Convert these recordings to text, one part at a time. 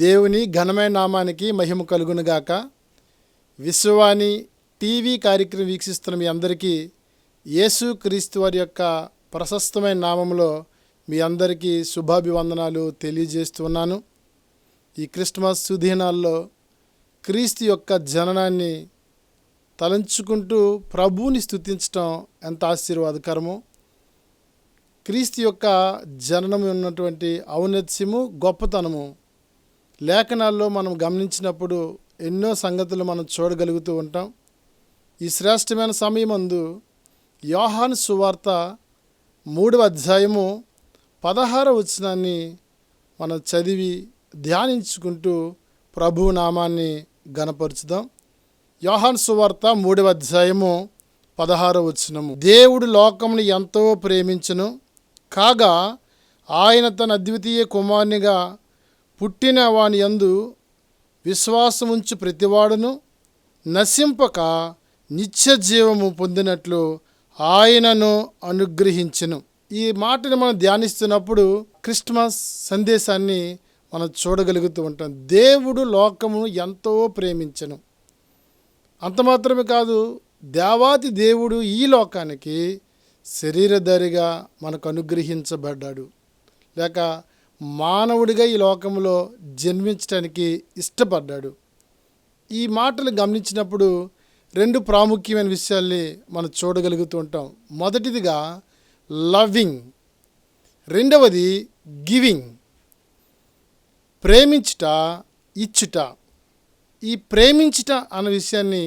దేవుని ఘనమైన నామానికి మహిమ కలుగునుగాక. విశ్వవాణి టీవీ కార్యక్రమం వీక్షిస్తున్న మీ అందరికీ యేసు క్రీస్తు వారి యొక్క ప్రశస్తమైన నామంలో మీ అందరికీ శుభాభివందనాలు తెలియజేస్తున్నాను. ఈ క్రిస్మస్ సుదినాల్లో క్రీస్తు యొక్క జననాన్ని తలంచుకుంటూ ప్రభువుని స్తుతించడం ఎంత ఆశీర్వాదకరమో. క్రీస్తు యొక్క జననం ఉన్నటువంటి ఔన్నత్యము, గొప్పతనము లేఖనాల్లో మనం గమనించినప్పుడు ఎన్నో సంగతులు మనం చూడగలుగుతూ ఉంటాం. ఈ శ్రేష్టమైన సమయమందు యోహాను సువార్త 3వ అధ్యాయము 16వ వచనాన్ని మనం చదివి ధ్యానించుకుంటూ ప్రభువు నామాన్ని ఘనపరుచుదాం. యోహాను సువార్త 3వ అధ్యాయము 16వ వచనము. దేవుడు లోకమును ఎంతో ప్రేమించును, కాగా ఆయన తన అద్వితీయ కుమారునిగా పుట్టిన వాని యందు విశ్వాసముంచు ప్రతివాడును నశింపక నిత్య జీవము పొందినట్లు ఆయనను అనుగ్రహించెను. ఈ మాటను మనం ధ్యానిస్తున్నప్పుడు క్రిస్మస్ సందేశాన్ని మనం చూడగలుగుతూ ఉంటాం. దేవుడు లోకమును ఎంతో ప్రేమించెను. అంత మాత్రమే కాదు, దేవాది దేవుడు ఈ లోకానికి శరీరధారిగా మనకు అనుగ్రహించబడ్డాడు, లేక మానవుడిగా ఈ లోకంలో జన్మించడానికి ఇష్టపడ్డాడు. ఈ మాటలు గమనించినప్పుడు 2 ప్రాముఖ్యమైన విషయాల్ని మనం చూడగలుగుతూ ఉంటాం. మొదటిదిగా లవింగ్, రెండవది గివింగ్. ప్రేమించుట, ఇచ్చుట. ఈ ప్రేమించుట అన్న విషయాన్ని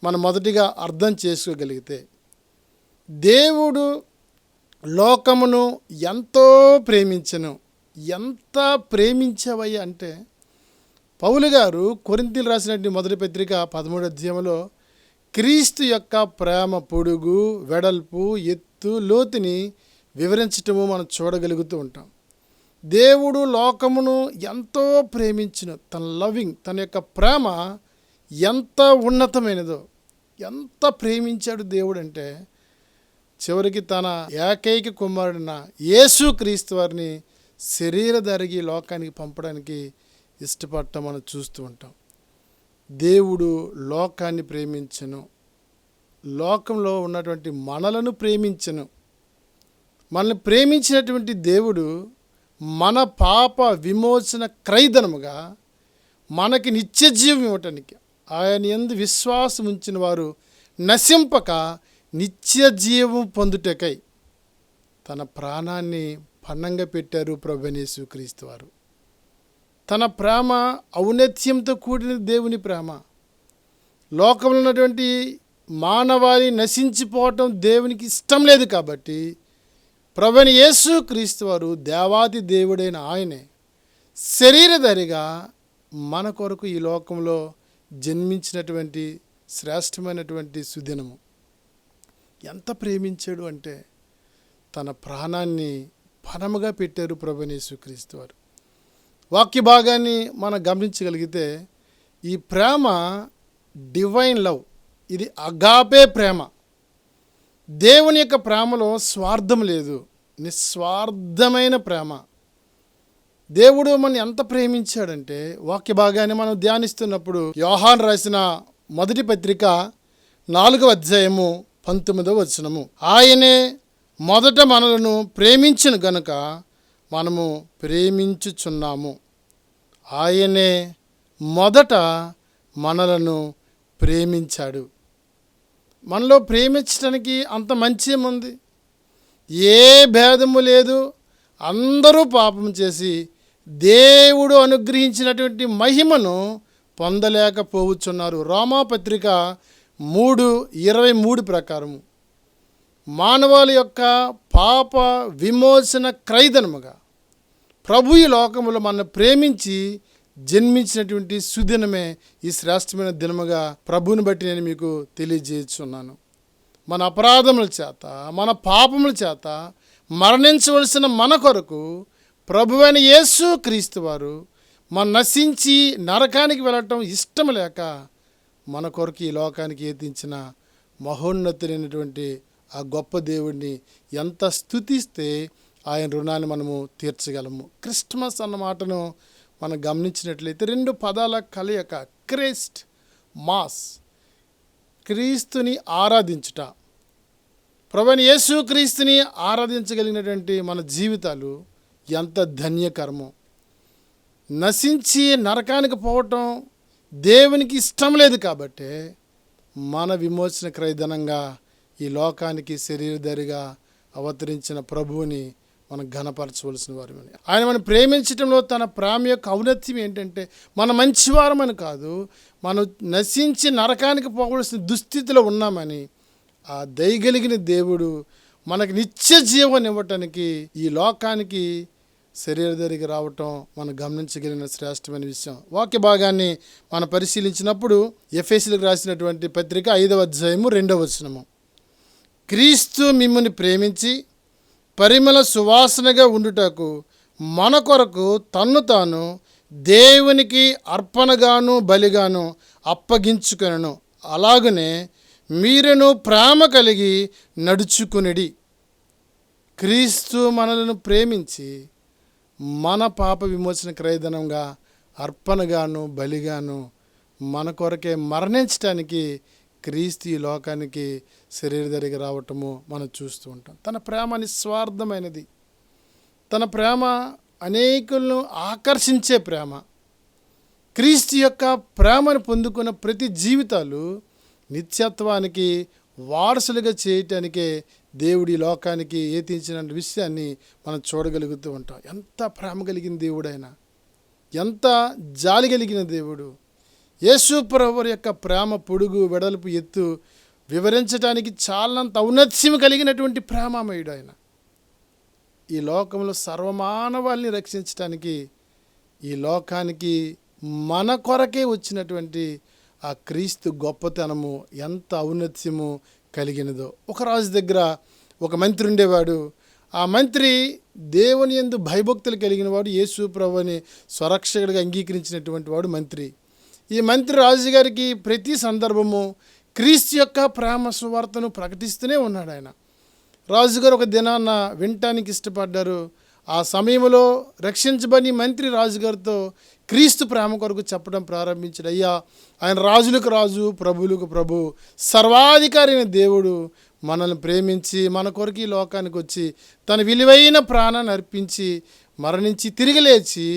మనం మొదటిగా అర్థం చేసుకోగలిగితే, దేవుడు లోకమును ఎంతో ప్రేమించెను. ఎంత ప్రేమించవయ్య అంటే, పౌలు గారు కొరింథీయులకు రాసినటువంటి మొదటి పత్రిక 13వ అధ్యాయంలో క్రీస్తు యొక్క ప్రేమ పొడుగు, వెడల్పు, ఎత్తు, లోతుని వివరించటము మనం చూడగలుగుతూ ఉంటాం. దేవుడు లోకమును ఎంతో ప్రేమించును. తన లవింగ్, తన యొక్క ప్రేమ ఎంత ఉన్నతమైనదో, ఎంత ప్రేమించాడు దేవుడు అంటే, చివరికి తన ఏకైక కుమారుడిన యేసు క్రీస్తు వారిని శరీరధారికి లోకానికి పంపడానికి ఇష్టపడటం మనం చూస్తూ ఉంటాం. దేవుడు లోకాన్ని ప్రేమించెను, లోకంలో ఉన్నటువంటి మనలను ప్రేమించెను. మనల్ని ప్రేమించినటువంటి దేవుడు మన పాప విమోచన క్రయధనముగా మనకి నిత్య జీవం ఇవ్వటానికి, ఆయన యందు విశ్వాసం ఉంచిన వారు నశింపక నిత్య జీవం పొందుటకై తన ప్రాణాన్ని పణంగా పెట్టారు ప్రభువైన యేసుక్రీస్తు వారు. తన ప్రేమ ఔన్నత్యంతో కూడిన దేవుని ప్రేమ. లోకంలో ఉన్నటువంటి మానవాళి నశించిపోవటం దేవునికి ఇష్టం లేదు కాబట్టి ప్రభువైన యేసుక్రీస్తు వారు, దేవాది దేవుడైన ఆయనే శరీరధారిగా మన కొరకు ఈ లోకంలో జన్మించినటువంటి శ్రేష్టమైనటువంటి సుదినము. ఎంత ప్రేమించాడు అంటే, తన ప్రాణాన్ని పణముగా పెట్టారు ప్రభువైన యేసుక్రీస్తు వారు. వాక్య భాగాన్ని మనం గమనించగలిగితే, ఈ ప్రేమ డివైన్ లవ్, ఇది అగాపే ప్రేమ. దేవుని యొక్క ప్రేమలో స్వార్థం లేదు, నిస్వార్థమైన ప్రేమ. దేవుడు మనం ఎంత ప్రేమించాడంటే, వాక్య భాగాన్ని మనం ధ్యానిస్తున్నప్పుడు యోహాను రాసిన మొదటి పత్రిక 4వ అధ్యాయము 19వ వచనము. ఆయనే మొదట మనలను ప్రేమించును గనుక మనము ప్రేమించుచున్నాము. ఆయనే మొదట మనలను ప్రేమించాడు. మనలో ప్రేమించడానికి అంత మంచి ఏముంది? ఏ భేదము లేదు. అందరూ పాపం చేసి దేవుడు అనుగ్రహించినటువంటి మహిమను పొందలేకపోవచ్చున్నారు. రోమాపత్రిక 3:23 ప్రకారము మానవాళి యొక్క పాప విమోచన క్రయధనముగా ప్రభు ఈ లోకములో మన ప్రేమించి జన్మించినటువంటి సుదినమే ఈ శ్రేష్టమైన దినముగా ప్రభువుని బట్టి నేను మీకు తెలియజేస్తున్నాను. మన అపరాధముల చేత, మన పాపముల చేత మరణించవలసిన మన కొరకు ప్రభువైన యేసు క్రీస్తు వారు మన నశించి నరకానికి వెళ్ళటం ఇష్టం లేక మన కొరకు ఈ లోకానికి ఏతించిన మహోన్నతులైనటువంటి ఆ గొప్ప దేవుడిని ఎంత స్తుతిస్తే ఆయన రుణాన్ని మనము తీర్చగలము. క్రిస్మస్ అన్న మాటను మనం గమనించినట్లయితే 2 పదాల కలయిక క్రైస్ట్ మాస్, క్రీస్తుని ఆరాధించుట. ప్రభువైన యేసు క్రీస్తుని ఆరాధించగలిగినటువంటి మన జీవితాలు ఎంత ధన్యకరమో. నశించి నరకానికి పోవటం దేవునికి ఇష్టం లేదు కాబట్టి మన విమోచన క్రయధనంగా ఈ లోకానికి శరీరధారిగా అవతరించిన ప్రభువుని మనం ఘనపరచవలసిన వారమని. ఆయన మనం ప్రేమించడంలో తన ప్రేమ యొక్క ఔన్నత్యం ఏంటంటే మన మంచివారమని కాదు, మనం నశించి నరకానికి పోవలసిన దుస్థితిలో ఉన్నామని ఆ దయగలిగిన దేవుడు మనకి నిత్య జీవాన్ని ఇవ్వటానికి ఈ లోకానికి శరీరధారికి రావటం మనం గమనించగలిగిన శ్రేష్టమైన విషయం. వాక్య భాగాన్ని మనం పరిశీలించినప్పుడు ఎఫెసీయులకు రాసినటువంటి పత్రిక 5వ అధ్యాయము 2వ వచనము. క్రీస్తు మిమ్ముని ప్రేమించి పరిమళ సువాసనగా ఉండుటకు మన కొరకు తన్ను తాను దేవునికి అర్పణగాను బలిగాను అప్పగించుకొనెను. అలాగనే మీరును ప్రేమ కలిగి నడుచుకునిడి. క్రీస్తు మనలను ప్రేమించి మన పాప విమోచన క్రయధనంగా అర్పణగాను బలిగాను మన కొరకే మరణించడానికి క్రీస్తు ఈ లోకానికి శరీరధారికి రావటము మనం చూస్తూ ఉంటాం. తన ప్రేమ నిస్వార్థమైనది. తన ప్రేమ అనేకులను ఆకర్షించే ప్రేమ. క్రీస్తు యొక్క ప్రేమను పొందుకున్న ప్రతి జీవితాలు నిత్యత్వానికి వారసులుగా చేయటానికే దేవుడి లోకానికి ఏతించిన విషయాన్ని మనం చూడగలుగుతూ ఉంటాం. ఎంత ప్రేమ కలిగిన దేవుడైనా, ఎంత జాలి కలిగిన దేవుడు. యేసు ప్రభువు యొక్క ప్రేమ పొడుగు వెడల్పు ఎత్తు వివరించడానికి చాలంత ఔన్నత్యం కలిగినటువంటి ప్రేమమయుడు ఆయన. ఈ లోకంలో సర్వమానవాల్ని రక్షించడానికి ఈ లోకానికి మన కొరకే వచ్చినటువంటి ఆ క్రీస్తు గొప్పతనము ఎంత ఔన్నత్యము కలిగినదో. ఒక రాజు దగ్గర ఒక మంత్రి ఉండేవాడు. ఆ మంత్రి దేవుని యందు భయభక్తులు కలిగిన వాడు, యేసు ప్రభువుని స్వరక్షకుడిగా అంగీకరించినటువంటి వాడు మంత్రి. ఈ మంత్రి రాజుగారికి ప్రతి సందర్భము క్రీస్తు యొక్క ప్రేమ సువార్తను ప్రకటిస్తూనే ఉన్నాడు ఆయన. రాజుగారు ఒక దినాన్న వినటానికి ఇష్టపడ్డారు. ఆ సమయంలో రక్షించబడి మంత్రి రాజుగారితో క్రీస్తు ప్రేమ కొరకు చెప్పడం ప్రారంభించాడు. అయ్యా, ఆయన రాజులకు రాజు, ప్రభువులకు ప్రభు, సర్వాధికారి అయిన దేవుడు మనల్ని ప్రేమించి మన కొరకు ఈ లోకానికి వచ్చి తన విలువైన ప్రాణాన్ని అర్పించి మరణించి తిరిగి లేచి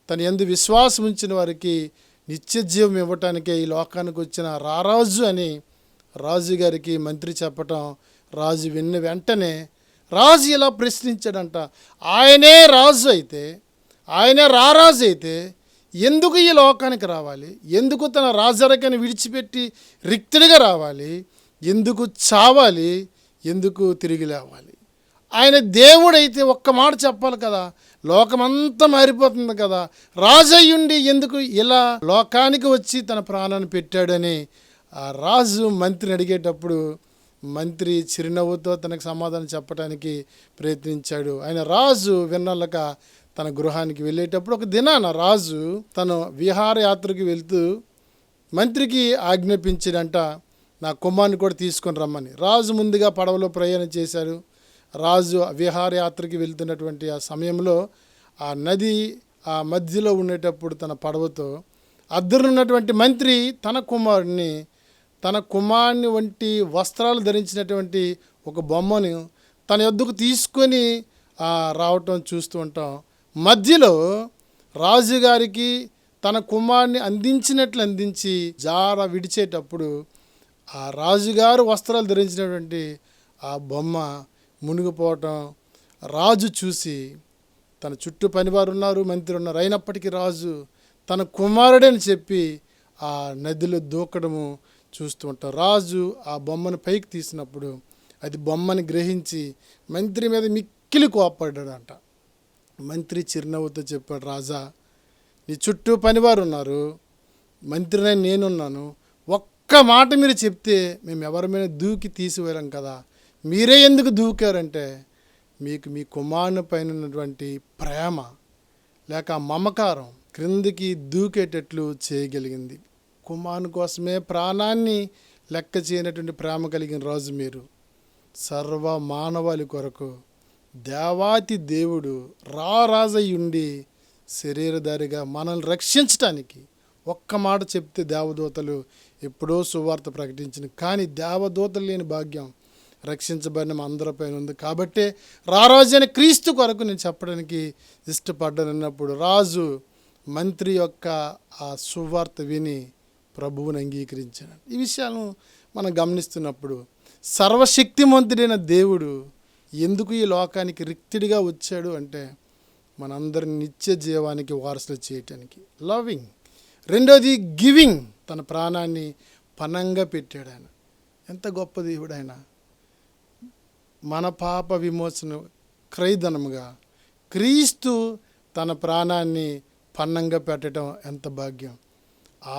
తన యందు విశ్వాసం ఉంచిన వారికి నిత్య జీవం ఇవ్వటానికే ఈ లోకానికి వచ్చిన రారాజు అని రాజుగారికి మంత్రి చెప్పటం, రాజు విన్న వెంటనే రాజు ఇలా ప్రశ్నించాడంట, ఆయనే రాజు అయితే, ఆయనే రారాజు అయితే ఎందుకు ఈ లోకానికి రావాలి? ఎందుకు తన రాజరికాన్ని విడిచిపెట్టి రిక్తుడిగా రావాలి? ఎందుకు చావాలి? ఎందుకు తిరిగి లేవాలి? ఆయన దేవుడైతే ఒక్క మాట చెప్పాలి కదా, లోకమంతా మారిపోతుంది కదా, రాజయ్యుండి ఎందుకు ఇలా లోకానికి వచ్చి తన ప్రాణాన్ని పెట్టాడని ఆ రాజు మంత్రిని అడిగేటప్పుడు మంత్రి చిరునవ్వుతో తనకు సమాధానం చెప్పడానికి ప్రయత్నించాడు. ఆయన రాజు విన్నలక తన గృహానికి వెళ్ళేటప్పుడు ఒక దినాన రాజు తను విహారయాత్రకు వెళ్తూ మంత్రికి ఆజ్ఞాపించాడంట, నా కుమారుని కూడా తీసుకొని రమ్మని. రాజు ముందుగా పడవలో ప్రయాణం చేశాడు. రాజు విహారయాత్రకి వెళ్తున్నటువంటి ఆ సమయంలో ఆ నది ఆ మధ్యలో ఉండేటప్పుడు తన పడవతో అద్దరున్నటువంటి మంత్రి తన కుమారుని వంటి వస్త్రాలు ధరించినటువంటి ఒక బొమ్మను తన యొద్దకు తీసుకొని రావటం చూస్తూ ఉంటాం. మధ్యలో రాజుగారికి తన కుమారుని అందించి జార విడిచేటప్పుడు ఆ రాజుగారు వస్త్రాలు ధరించినటువంటి ఆ బొమ్మ మునిగిపోవటం రాజు చూసి, తన చుట్టూ పనివారు ఉన్నారు, మంత్రి ఉన్నారు, అయినప్పటికీ రాజు తన కుమారుడని చెప్పి ఆ నదిలో దూకడము చూస్తూ ఉంటాం. రాజు ఆ బొమ్మను పైకి తీసినప్పుడు అది బొమ్మని గ్రహించి మంత్రి మీద మిక్కిలి కోప్పడ్డాడంట. మంత్రి చిరునవ్వుతో చెప్పాడు, రాజా, నీ చుట్టూ పనివారు ఉన్నారు, మంత్రిని నేనున్నాను, ఒక్క మాట మీరు చెప్తే మేము ఎవరి దూకి తీసివేయలేం కదా, మీరే ఎందుకు దూకారంటే మీకు మీ కుమారుని పైన ఉన్నటువంటి ప్రేమ లేక మమకారం క్రిందికి దూకేటట్లు చేయగలిగింది. కుమారుని కోసమే ప్రాణాన్ని లెక్క చేయనటువంటి ప్రేమ కలిగిన రాజు మీరు. సర్వ మానవాళి కొరకు దేవాతి దేవుడు రారాజయ్యుండి శరీరధారిగా మనల్ని రక్షించటానికి ఒక్క మాట చెప్తే దేవదూతలు ఎప్పుడో సువార్త ప్రకటించిన, కానీ దేవదూతలు లేని భాగ్యం రక్షించబడిన మా అందరిపైన ఉంది. కాబట్టే రారాజైన క్రీస్తు కొరకు నేను చెప్పడానికి ఇష్టపడ్డానన్నప్పుడు రాజు మంత్రి యొక్క ఆ సువార్త విని ప్రభువుని అంగీకరించాడు. ఈ విషయాలను మనం గమనిస్తున్నప్పుడు సర్వశక్తిమంతుడైన దేవుడు ఎందుకు ఈ లోకానికి రిక్తుడిగా వచ్చాడు అంటే మనందరిని నిత్య జీవానికి వారసులు చేయటానికి. లవింగ్. రెండోది గివింగ్. తన ప్రాణాన్ని పణంగా పెట్టాడు ఆయన. ఎంత గొప్ప దేవుడు ఆయన. మన పాప విమోచన క్రయధనముగా క్రీస్తు తన ప్రాణాన్ని పణంగా పెట్టడం ఎంత భాగ్యం.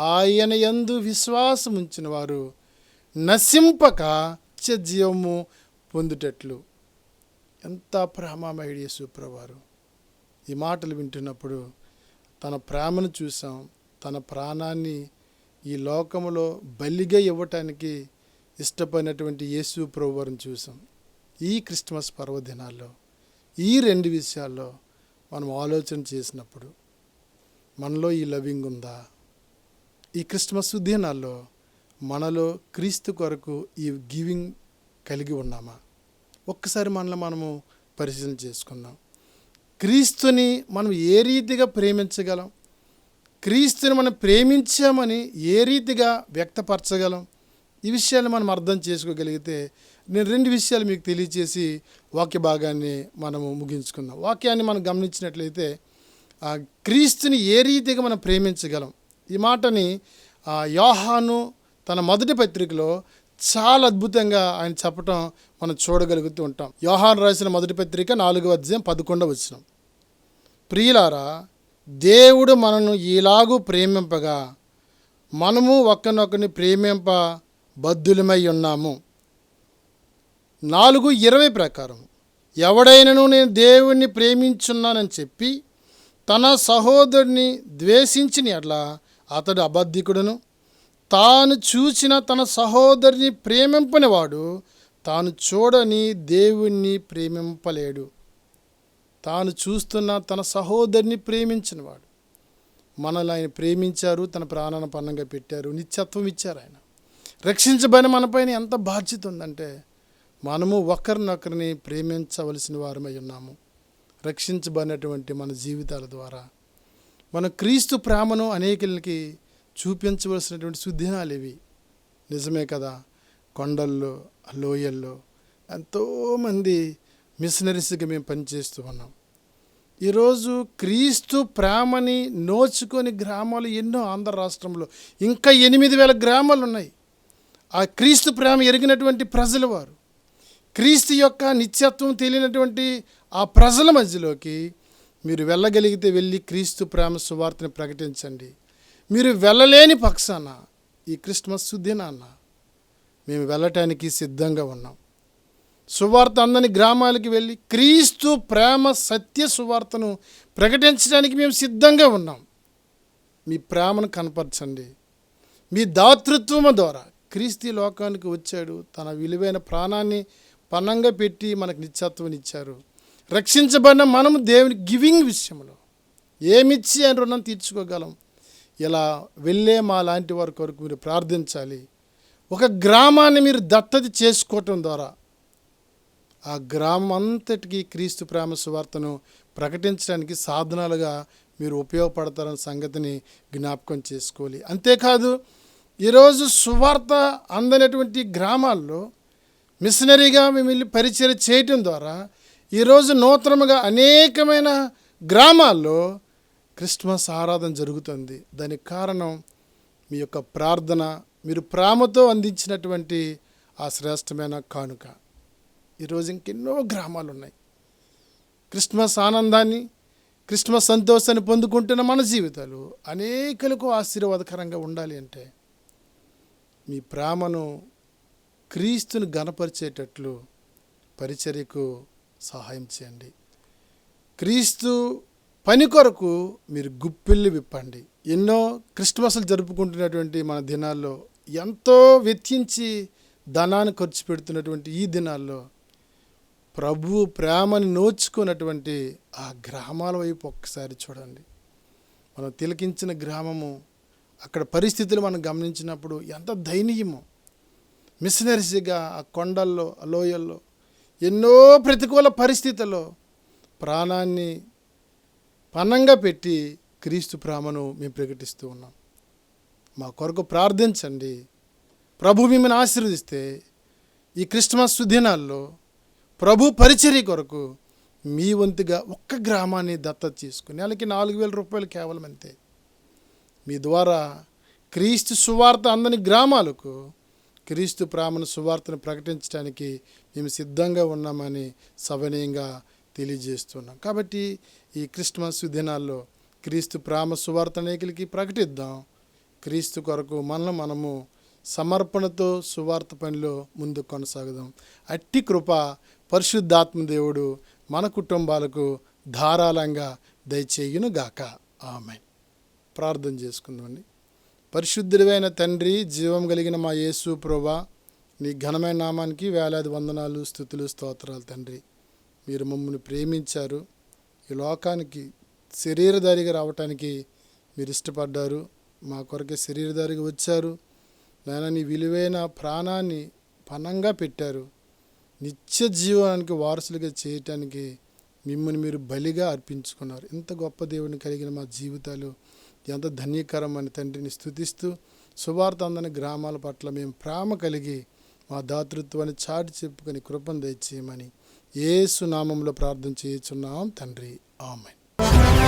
ఆయన యందు విశ్వాసం ఉంచిన వారు నశింపక నిత్య జీవము పొందుటట్లు. ఎంత ప్రేమమయుడు యేసుప్రభువారు. ఈ మాటలు వింటున్నప్పుడు తన ప్రేమను చూసాం. తన ప్రాణాన్ని ఈ లోకములో బలిగా ఇవ్వటానికి ఇష్టపడినటువంటి యేసుప్రభువారిని చూసాం. ఈ క్రిస్మస్ పర్వదినాల్లో ఈ రెండు విషయాల్లో మనం ఆలోచన చేసినప్పుడు మనలో ఈ లవింగ్ ఉందా? ఈ క్రిస్మస్ దినాల్లో మనలో క్రీస్తు కొరకు ఈ గివింగ్ కలిగి ఉన్నామా? ఒక్కసారి మనము పరిశీలన చేసుకుందాం. క్రీస్తుని మనం ఏ రీతిగా ప్రేమించగలం? క్రీస్తుని మనం ప్రేమించామని ఏ రీతిగా వ్యక్తపరచగలం? ఈ విషయాన్ని మనం అర్థం చేసుకోగలిగితే నేను రెండు విషయాలు మీకు తెలియచేసి వాక్య భాగాన్ని మనము ముగించుకుందాం. వాక్యాన్ని మనం గమనించినట్లయితే క్రీస్తుని ఏ రీతిగా మనం ప్రేమించగలం? ఈ మాటని యోహాను తన మొదటి పత్రికలో చాలా అద్భుతంగా ఆయన చెప్పటం మనం చూడగలుగుతూ ఉంటాం. యోహాను రాసిన మొదటి పత్రిక 4వ అధ్యాయం 11వ వచనం. ప్రియులారా, దేవుడు మనను ఈలాగూ ప్రేమింపగా మనము ఒకరినొకరిని ప్రేమింప బద్ధులమై ఉన్నాము. 4:20 ప్రకారం ఎవడైనను నేను దేవుణ్ణి ప్రేమించున్నానని చెప్పి తన సహోదరుని ద్వేషించిన యెడల అతడు అబద్ధికుడును, తాను చూచిన తన సహోదరుని ప్రేమింపనివాడు తాను చూడని దేవుణ్ణి ప్రేమింపలేడు. తాను చూస్తున్న తన సహోదరుని ప్రేమించినవాడు. మనల్ని ఆయన ప్రేమించారు, తన ప్రాణాన్ని పణంగా పెట్టారు, నిత్యత్వం ఇచ్చారు. ఆయన రక్షించబడిన మనపైన ఎంత బాధ్యత ఉందంటే మనము ఒకరినొకరిని ప్రేమించవలసిన వారమై ఉన్నాము. రక్షించబడినటువంటి మన జీవితాల ద్వారా మనం క్రీస్తు ప్రేమను అనేకులకి చూపించవలసినటువంటి సుదినాలు ఇవి. నిజమే కదా, కొండల్లో లోయల్లో ఎంతోమంది మిషనరీస్గా మేము పనిచేస్తూ ఉన్నాం. ఈరోజు క్రీస్తు ప్రేమని నోచుకొని గ్రామాలు ఎన్నో ఆంధ్ర రాష్ట్రంలో ఇంకా 8,000 గ్రామాలు ఉన్నాయి. ఆ క్రీస్తు ప్రేమ ఎరిగినటువంటి ప్రజలు వారు, క్రీస్తు యొక్క నిత్యత్వం తెలియనటువంటి ఆ ప్రజల మధ్యలోకి మీరు వెళ్ళగలిగితే వెళ్ళి క్రీస్తు ప్రేమ సువార్తని ప్రకటించండి. మీరు వెళ్ళలేని పక్షాన ఈ క్రిస్మస్ దినాన మేము వెళ్ళటానికి సిద్ధంగా ఉన్నాం. సువార్త అందని గ్రామాలకి వెళ్ళి క్రీస్తు ప్రేమ సత్య సువార్తను ప్రకటించడానికి మేము సిద్ధంగా ఉన్నాం. మీ ప్రేమను కనపరచండి. మీ దాతృత్వము ద్వారా క్రీస్తు లోకానికి వచ్చాడు, తన విలువైన ప్రాణాన్ని పణంగా పెట్టి మనకు నిత్యత్వం ఇచ్చారు. రక్షించబడిన మనము దేవుని గివింగ్ విషయంలో ఏమిచ్చి ఆయన రుణం తీర్చుకోగలం? ఇలా వెళ్ళే మా లాంటి వారి కొరకు మీరు ప్రార్థించాలి. ఒక గ్రామాన్ని మీరు దత్తత చేసుకోవటం ద్వారా ఆ గ్రామం అంతటికీ క్రీస్తు ప్రేమ సువార్తను ప్రకటించడానికి సాధనాలుగా మీరు ఉపయోగపడతారన్న సంగతిని జ్ఞాపకం చేసుకోవాలి. అంతేకాదు, ఈరోజు సువార్త అందనటువంటి గ్రామాల్లో మిషనరీగా మేము వెళ్ళి పరిచయం చేయటం ద్వారా ఈరోజు నూతనముగా అనేకమైన గ్రామాల్లో క్రిస్మస్ ఆరాధన జరుగుతుంది. దానికి కారణం మీ యొక్క ప్రార్థన, మీరు ప్రేమతో అందించినటువంటి ఆ శ్రేష్టమైన కానుక. ఈరోజు ఇంకెన్నో గ్రామాలు ఉన్నాయి. క్రిస్మస్ ఆనందాన్ని, క్రిస్మస్ సంతోషాన్ని పొందుకుంటున్న మన జీవితాలు అనేకులకు ఆశీర్వాదకరంగా ఉండాలి అంటే మీ ప్రేమను క్రీస్తుని గణపరిచేటట్లు పరిచర్యకు సహాయం చేయండి. క్రీస్తు పని కొరకు మీరు గుప్పిళ్ళు విప్పండి. ఎన్నో క్రిస్మస్లు జరుపుకుంటున్నటువంటి మన దినాల్లో ఎంతో వెచ్చించి ధనాన్ని ఖర్చు పెడుతున్నటువంటి ఈ దినాల్లో ప్రభు ప్రేమని నోచుకున్నటువంటి ఆ గ్రామాల వైపు ఒక్కసారి చూడండి. మనం తిలకించిన గ్రామము, అక్కడ పరిస్థితులు మనం గమనించినప్పుడు ఎంత దయనీయమో. మిషనరీస్గా ఆ కొండల్లో, ఆ లోయల్లో ఎన్నో ప్రతికూల పరిస్థితుల్లో ప్రాణాన్ని పణంగా పెట్టి క్రీస్తు ప్రేమను మేము ప్రకటిస్తూ ఉన్నాం. మా కొరకు ప్రార్థించండి. ప్రభు మిమ్మల్ని ఆశీర్వదిస్తే ఈ క్రిస్మస్ సుదినాల్లో ప్రభు పరిచర్య కొరకు మీ వంతుగా ఒక్క గ్రామాన్ని దత్తత చేసుకుని నెలకి 4,000 రూపాయలు కేవలం అంతే. మీ ద్వారా క్రీస్తు సువార్త అందని గ్రామాలకు క్రీస్తు ప్రేమను సువార్తను ప్రకటించడానికి మేము సిద్ధంగా ఉన్నామని సవినయంగా తెలియజేస్తున్నాం. కాబట్టి ఈ క్రిస్మస్ దినాల్లో క్రీస్తు ప్రేమ సువార్త అనేకులకి ప్రకటిద్దాం. క్రీస్తు కొరకు మనము సమర్పణతో సువార్త పనిలో ముందుకు కొనసాగుదాం. అట్టి కృప పరిశుద్ధాత్మ దేవుడు మన కుటుంబాలకు ధారాళంగా దయచేయునుగాక. ఆమేన్. ప్రార్థన చేసుకుందామండి. పరిశుద్ధుడైన తండ్రి, జీవం కలిగిన మా యేసు ప్రభువా, నీ ఘనమైన నామానికి వేలాది వందనాలు, స్తుతులు, స్తోత్రాలు తండ్రి. మీరు మమ్మల్ని ప్రేమించారు. ఈ లోకానికి శరీరధారిగా రావటానికి మీరు ఇష్టపడ్డారు. మా కొరకే శరీరధారిగా వచ్చారు. నాయన, నీ విలువైన ప్రాణాన్ని పణంగా పెట్టారు. నిత్య జీవానికి వారసులుగా చేయటానికి మిమ్మల్ని మీరు బలిగా అర్పించుకున్నారు. ఇంత గొప్ప దేవుని కలిగిన మా జీవితాలు ఎంత ధన్యకరం అని తండ్రిని స్తుతిస్తూ, సువార్త అందని గ్రామాల పట్ల మేము ప్రేమ కలిగి మా దాతృత్వాన్ని చాటి చెప్పుకొని కృపను దయచేయమని యేసు నామములో ప్రార్థన చేయుచున్నాం తండ్రి. ఆమేన్.